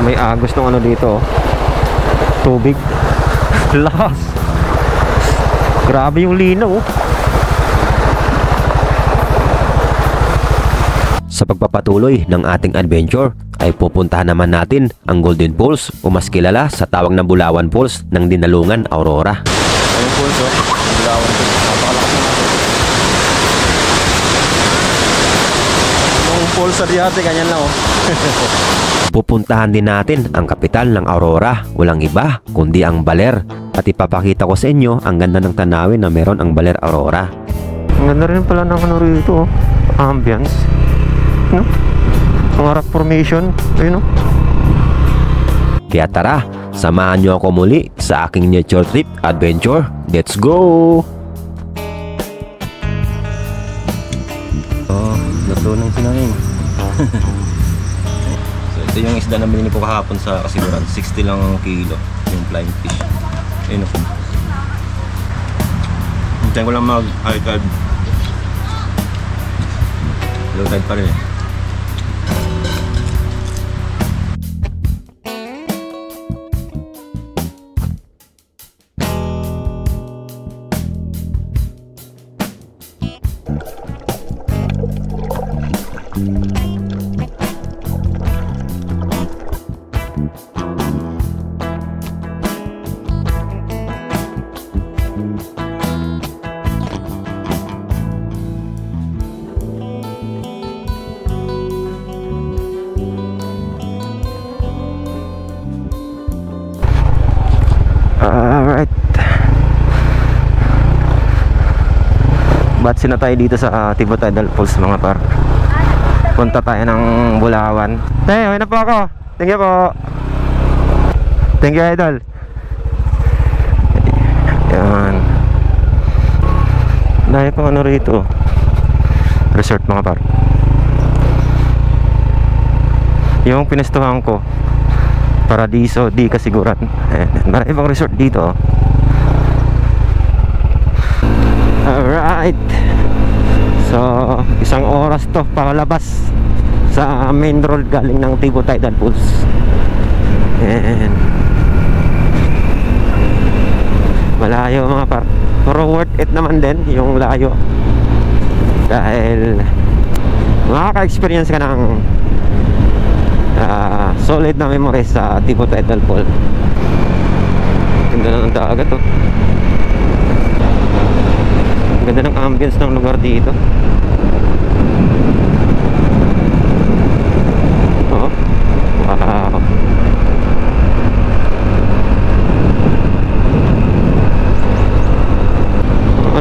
May agos ng ano dito, tubig. Lakas. Grabe yung linaw. Sa pagpapatuloy ng ating adventure ay pupuntahan naman natin ang Golden Falls o mas kilala sa tawag na Bulawan Falls ng Dinalungan, Aurora. Ayun Falls, Bulawan Falls. Napakalakas natin. Yung Falls sa Diate, ganyan lang Pupuntahan din natin ang kapital ng Aurora, walang iba kundi ang Baler. At ipapakita ko sa inyo ang ganda ng tanawin na meron ang Baler Aurora. Ang ganda rin pala ng ano rito, ambience, no? Ang rock formation, ayun, no? Kaya tara, samahan nyo ako muli sa aking nature trip adventure. Let's go! Oh, lato ng sinangin. So ito yung isda na binili ko kahapon sa Kasiguran. 60 lang ang kilo yung flying fish. Ayun o. Hintayin ko lang mag-high tide. Low tide pa rin eh. Alright. Batsi na tayo dito sa Tibo Tidal Falls mga par. Punta tayo ng Bulawan. Okay na po ako. Thank you po. Thank you, idol. Yan. Dahil pang ano rito, resort mga par. Yung pinestuhan ko, Paradiso di Kasiguran. Marami pang resort dito. Alright. So, isang oras to pakalabas sa main road galing ng Tibo Tidal Falls. And malayo mga par. Pero worth it naman din yung layo. Dahil makaka-experience ka ng solid na memories sa Tibo Tidal Falls. Ganda na ng dagat to. Ganda ng ambience ng lugar dito. Oh, wow.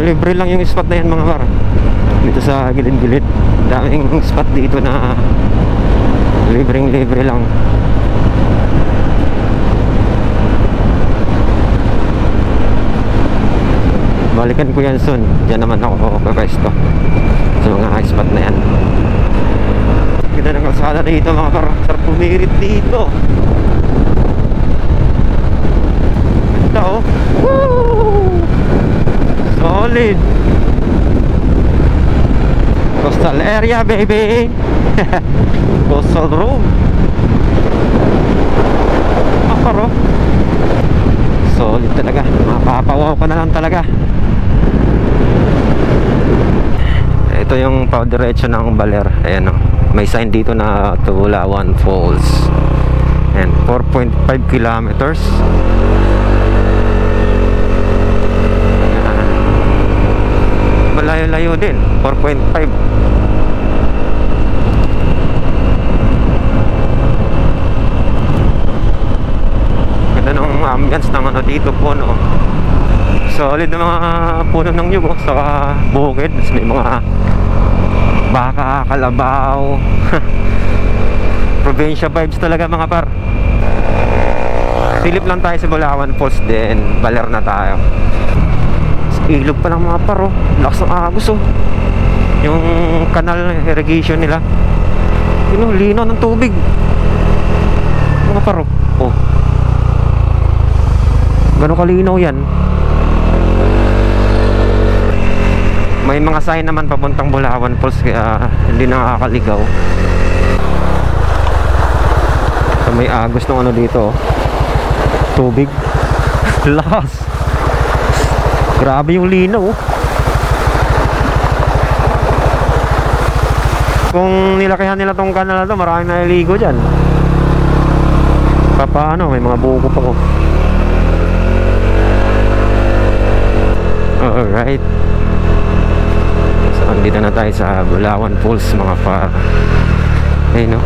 Libre lang yung spot na yan mga par. Dito sa gilid-gilid. Daming spot dito na libreng-libre lang. Balikan ko yan soon. Diyan naman ako papesto sa mga spot na yan. Ganda ng kalsada dito mga par. Sarap pumirit dito. Ganda oh. Woo! Solid. Coastal area baby. Coastal room. Makaro. Solid talaga. Mapapawaw ka na lang talaga. Ito yung paudiretso ng Baler. Ayan o. May sign dito na Bulawan Falls. And 4.5 kilometers. Malayo-layo din. 4.5. Ganda ng ambience ng ano dito po, no? Solid na mga puno ng nyug, oh. Saka bukid. May mga baka, kalabaw. Probinsya vibes talaga mga par. Silip lang tayo sa Bulawan Falls, then Baler na tayo. Ilog pa lang mga par, oh. Lakas ng agos, oh. Yung canal irrigation nila. Yun, oh, linaw ng tubig mga par, oh. Gano'ng kalinaw yan. May mga sign naman papuntang Bulawan Falls, kaya hindi nakakaligaw. may agos ng ano dito, oh. Tubig. Lakas. Grabe yung linaw, oh. Kung nilakihan nila tong kanal na to, maraming naliligo dyan. Paano, may mga buko pa ko. Alright. So, andito na tayo sa Bulawan Falls, mga par. Ayun, no?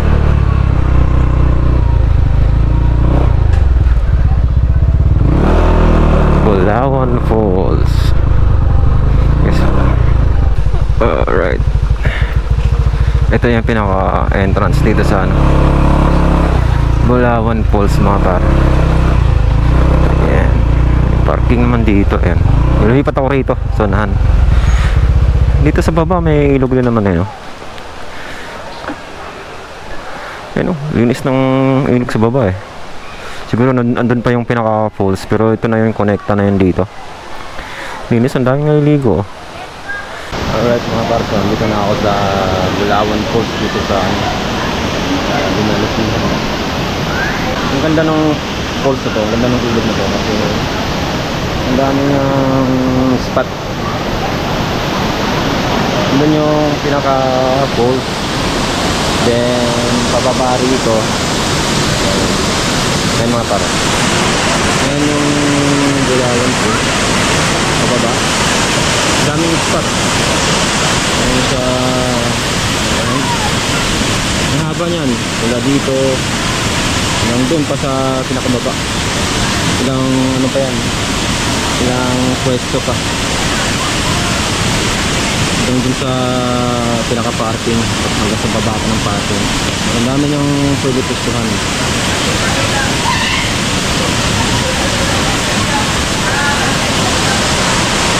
Bulawan Falls. Yes. Alright. Ito yung pinaka entrance dito sa ano, Bulawan Falls, mga par. Ayan. Parking naman dito. Ayan. Lumipat ako rito sa unahan. Dito sa baba may ilog din naman, eh, no? Ayan, no? Linis ng ilog sa baba, eh. Siguro andun pa yung pinaka falls, pero ito na yung connecta na yun dito. Linis, ang daming naliligo. Alright, mga parko, dito na ako sa Bulawan Falls dito sa Lumalupin. Ang ganda ng falls na to, ang ganda ng ilog na to kasi ang daming spot. Andun yung pinaka falls, then pababa rito. Ayan, mga paro. Ayan yung Bulawan Falls. Pababa. Daming spot. Ayan sa... Ayan. Ang haba niyan. Mula dito. Hanggang doon pa sa pinakababa. Ilang ano pa yan. Ilang pwesto pa. Hanggang doon sa pinaka-parking. Hanggang sa baba pa ng parking. Ang dami niyang pwede pustuhan.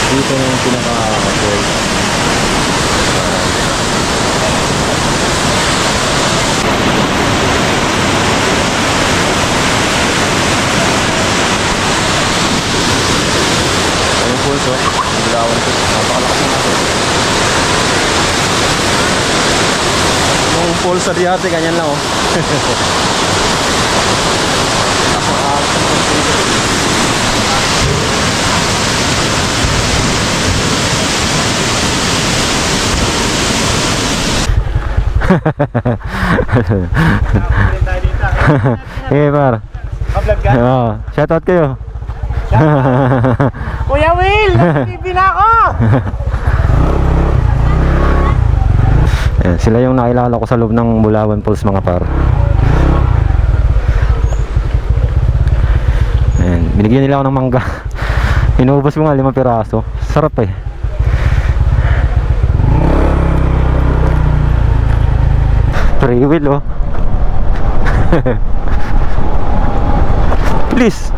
Dito na yung pinaka-fall. Ayun falls, oh. Yung Bulawan Falls. Napakalakas na natin. Yung falls sa Diate, ganyan lang, oh. Eh, par. Ka-vlog ka? Oo, shoutout kayo. Kuya Will! Nag-TV na ako! Ayan, sila yung nakilala ko sa loob ng Bulawan Falls, mga par. Ayan, binigyan nila ako ng mangga. Inubos ko nga 5 piraso. Sarap, eh. Free will, oh. Please.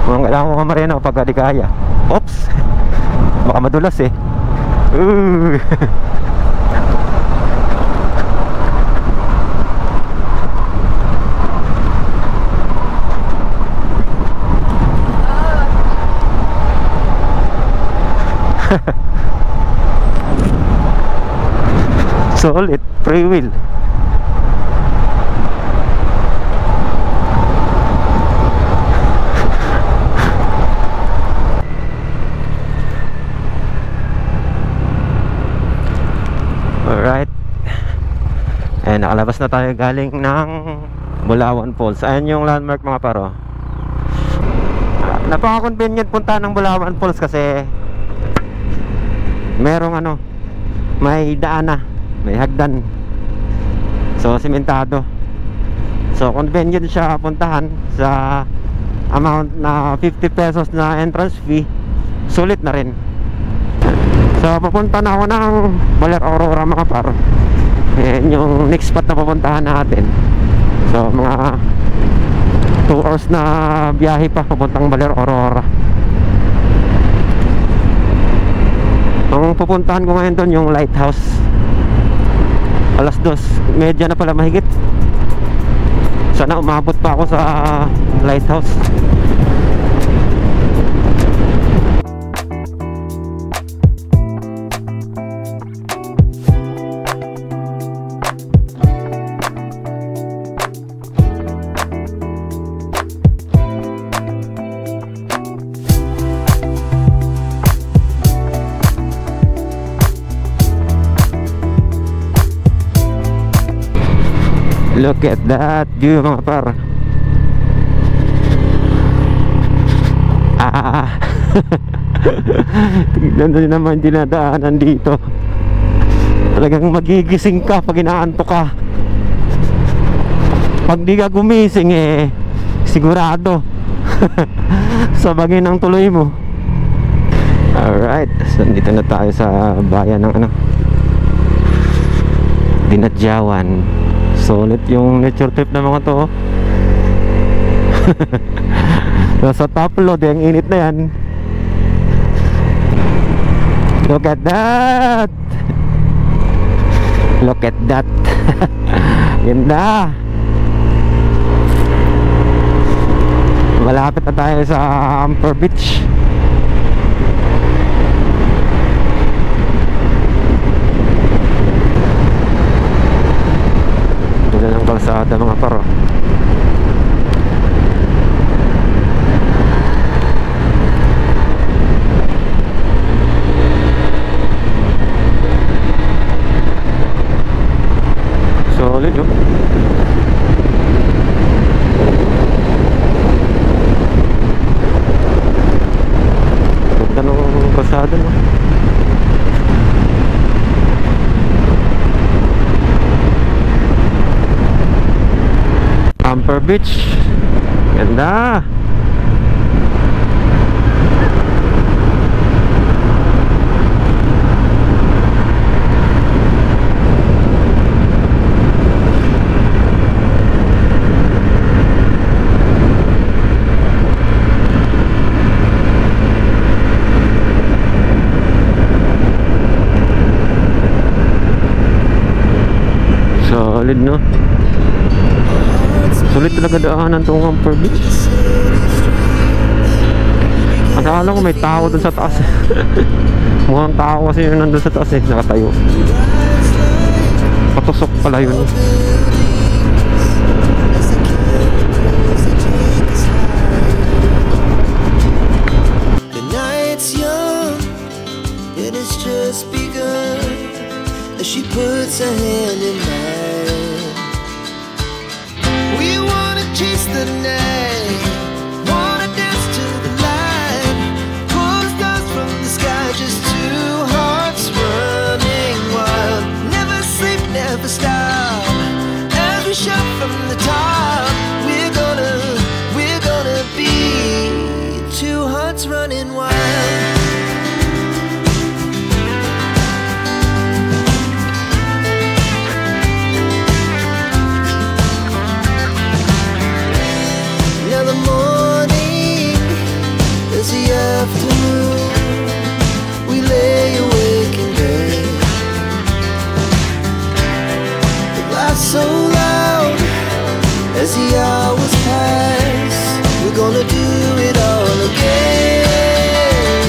Kung kailangan mo kamarena o pagka di kaya. Oops. Baka madulas, eh. Solid, free will. Alright. And nakalabas na tayo galing ng Bulawan Falls. Ayan yung landmark, mga paro. Napaka-convenient punta ng Bulawan Falls kasi merong ano, may daan, may hagdan. So simentado. So convenient siya puntahan sa amount na 50 pesos na entrance fee. Sulit na rin. So papunta na ako ng Baler Aurora, mga par. Yan yung next spot na pupuntahan natin. So mga 2 hours na biyahe pa papuntang Baler Aurora. Ang pupuntahan ko ngayon doon yung lighthouse. 2:30 na pala mahigit. Sana umabot pa ako sa lighthouse. Look at that view mga par. Tignan nyo naman dinadaanan dito. Talagang magigising ka pag inaantok ka. Pag di ka gumising sigurado sabagin ang tuloy mo. Alright, so dito na tayo sa bayan ng Dinadyawan. Solid yung nature trip na mga to. Nasa top load, yung init na yan. Look at that. Look at that. Ganda. Malapit na tayo sa Amper Beach. Doon ang kalsada mga paro. Solid oh. Ganda ng kalsada no. Amper Beach. Ganda. Solid no. Sulit talaga daanan itong Amper Beach. Akala ko may tao dun sa taas. Mukhang tao kasi yun nandun sa taas nakatayo. Patusok pala yun. The night's young, it has just begun. As she puts her hand in mine, we wanna chase the night, wanna dance to the light, pull the stars from the sky, just two hearts running wild. Never sleep, never stop, as we shout from the top. We're gonna be two hearts running wild. Afternoon, we lay awake in bed. The laughs so loud as the hours pass. We're gonna do it all again.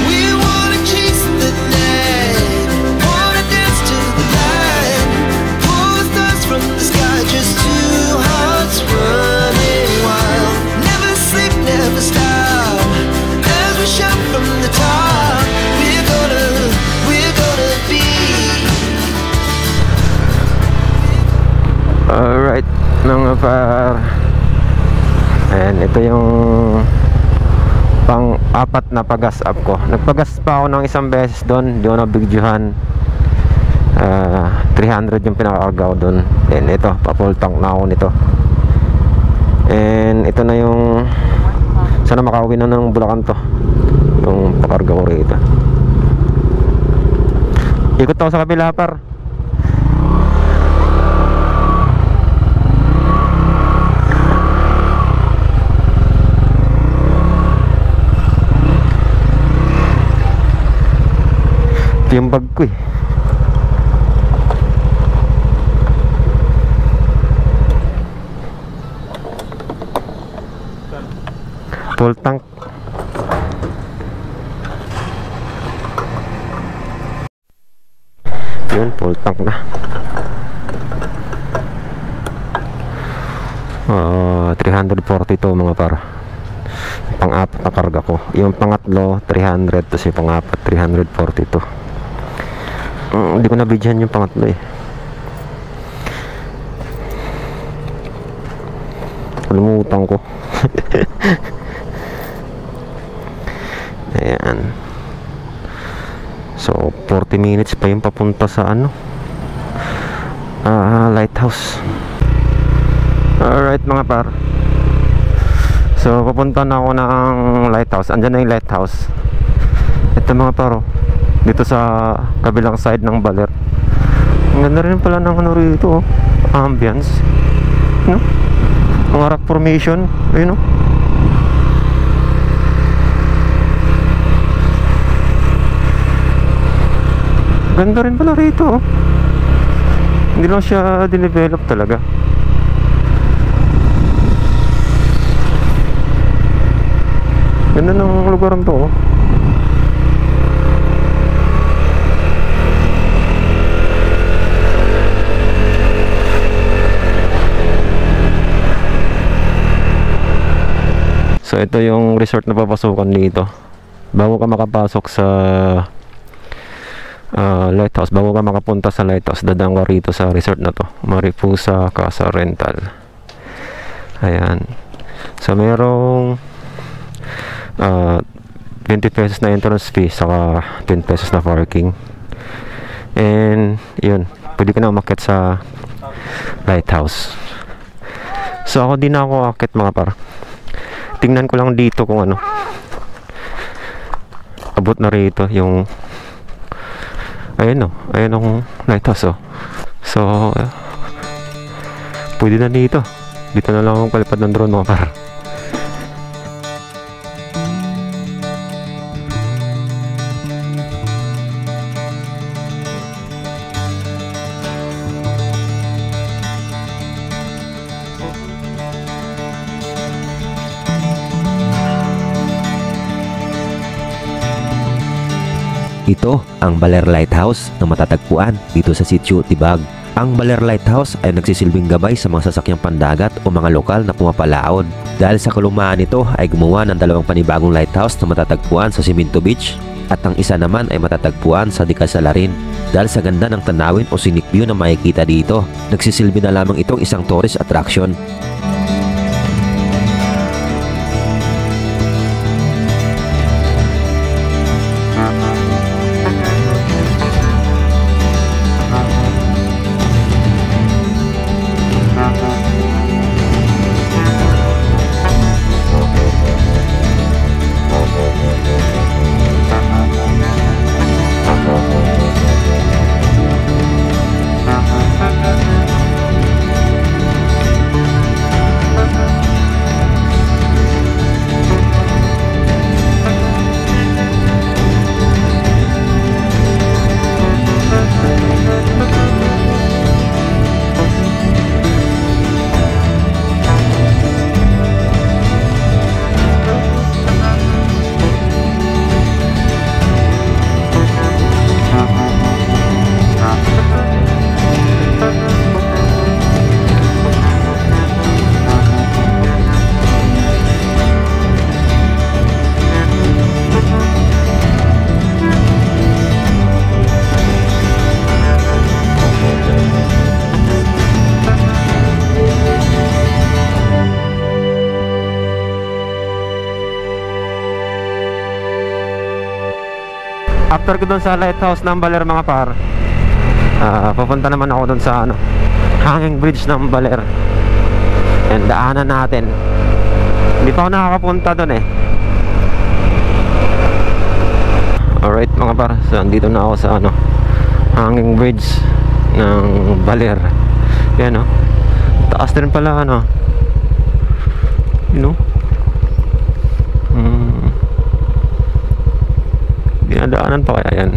We wanna chase the night, wanna dance to the light, pull the stars from the sky, just two hearts running wild. Never sleep, never stop. Shout from the top, we're gonna be. Alright mga par. Ayan, ito yung pang-apat na pagas up ko. Nagpagas pa ako ng isang beses doon, di ako nabigjuhan. 300 yung pinaka-argaw doon. And ito, pa-full tank na ako nito. And ito na yung sana makauwi na ng Bulacan to, yung pakarga ko rito. Ikot ako sa kabila par. Ito yung bag ko eh. Full tank. Yun, full tank na. 342 mga par. Pang-apat na karga ko. Yung pangatlo 300, tapos yung pang-apat 342. Hindi ko nabidyan yung pangatlo eh. Nakalimutan ko. Ayan. So 40 minutes pa yung papunta sa ano, lighthouse. Alright mga par, so papunta na ako ng lighthouse. Andyan na yung lighthouse. Ito mga paro, dito sa kabilang side ng Baler. Ang ganda rin pala ng ano rito, ambience, no? Mga rock formation, ayun, no? Ganda rin pala rito, oh. Hindi lang siya dinevelop talaga. Ganda ng lugar to, oh. So ito yung resort na papasukan dito. Bago ka makapasok sa lighthouse, bago ka makapunta sa lighthouse, dadaan ka rito sa resort na to, Mariposa Casa Rental. Ayan. So merong 20 pesos na entrance fee, saka 10 pesos na parking. And yun, pwede ka na umakyat sa lighthouse. So ako din ako akit mga par. Tingnan ko lang dito kung ano, abot na rito yung ayun, oh, ayun ang lighthouse, oh. So pwede na dito. Dito na lang akong palipad ng drone mga par. Ito ang Baler Lighthouse na matatagpuan dito sa Sitio Tibag. Ang Baler Lighthouse ay nagsisilbing gabay sa mga sasakyang pandagat o mga lokal na pumapalaot. Dahil sa kalumaan nito ay gumawa ng 2 panibagong lighthouse na matatagpuan sa Cemento Beach at ang isa naman ay matatagpuan sa Dicasalarin. Dahil sa ganda ng tanawin o scenic view na makikita dito, nagsisilbi na lamang itong isang tourist attraction. After ko dun sa lighthouse ng Baler mga par, papunta naman ako dun sa ano, hanging bridge ng Baler. And daanan natin. Hindi pa ako nakakapunta dun eh. Alright mga par, so andito na ako sa ano, hanging bridge ng Baler. Yan, oh. Taas din pala ano, you know. Dinadaanan pa kaya yan.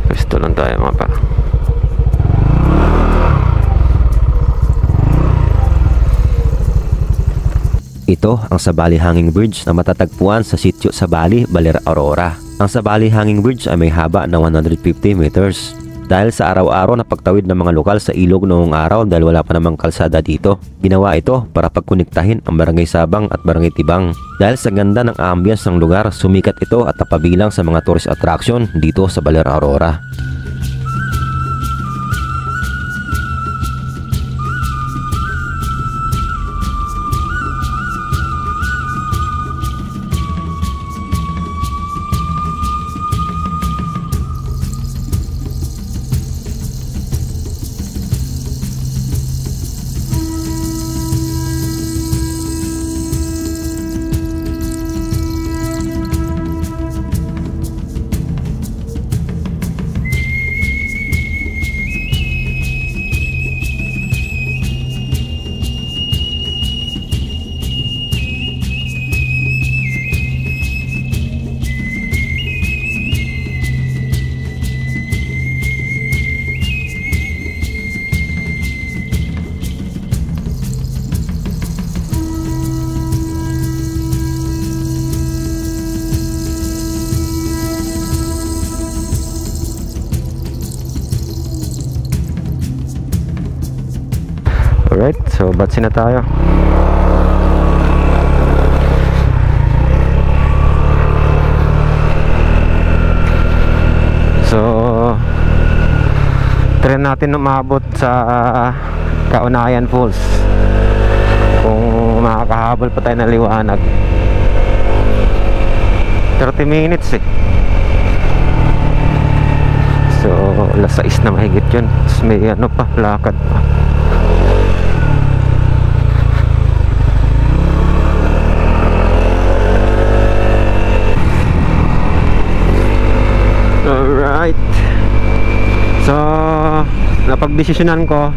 Pwesto lang tayo mga par. Ito ang Sabali Hanging Bridge na matatagpuan sa Sitio Sabali, Baler, Aurora. Ang Sabali Hanging Bridge ay may haba na 150 meters. Dahil sa araw-araw na pagtawid ng mga lokal sa ilog noong araw dahil wala pa namang kalsada dito, ginawa ito para pagkonektahin ang Barangay Sabang at Barangay Tibang. Dahil sa ganda ng ambience ng lugar, sumikat ito at napabilang sa mga tourist attraction dito sa Baler, Aurora. So batsi na tayo. So try natin na maabot sa Kaunayan Falls kung makakahabol pa tayo ng liwanag. 30 minutes eh. So alas 6 na mahigit yun. Tapos may ano pa, lakad pa. Alright. So napagdesisyonan ko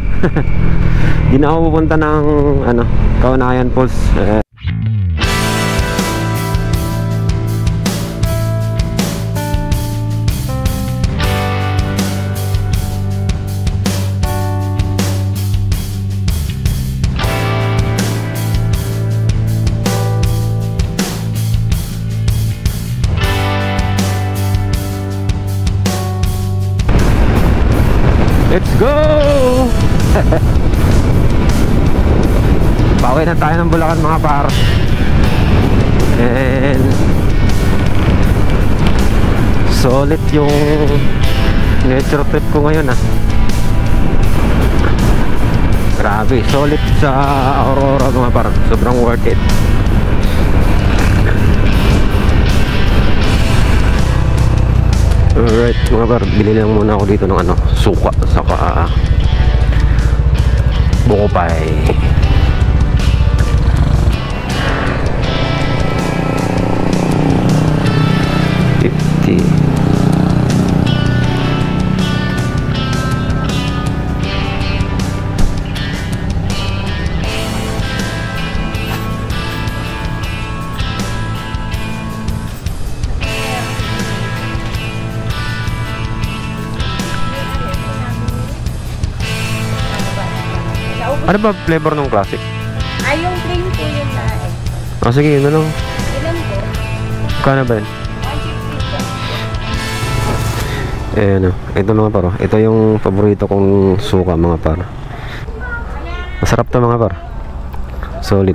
di na ako pupunta ng Kaunayan Falls. Let's go! Bawi na tayo ng Bulacan mga par. And solid yung nature trip ko ngayon Grabe, solid sa Aurora mga par. Sobrang worth it. Alright mga par, bili lang muna ako dito ng suka saka buko pie. Ano ba flavor ng classic? Ay, yung plain po yun na eh. Sige, yun na lang. Ilan po? Kano ba yun? 160 po. Ito mga paro. Ito yung paborito kong suka mga par. Masarap to mga par. Solid.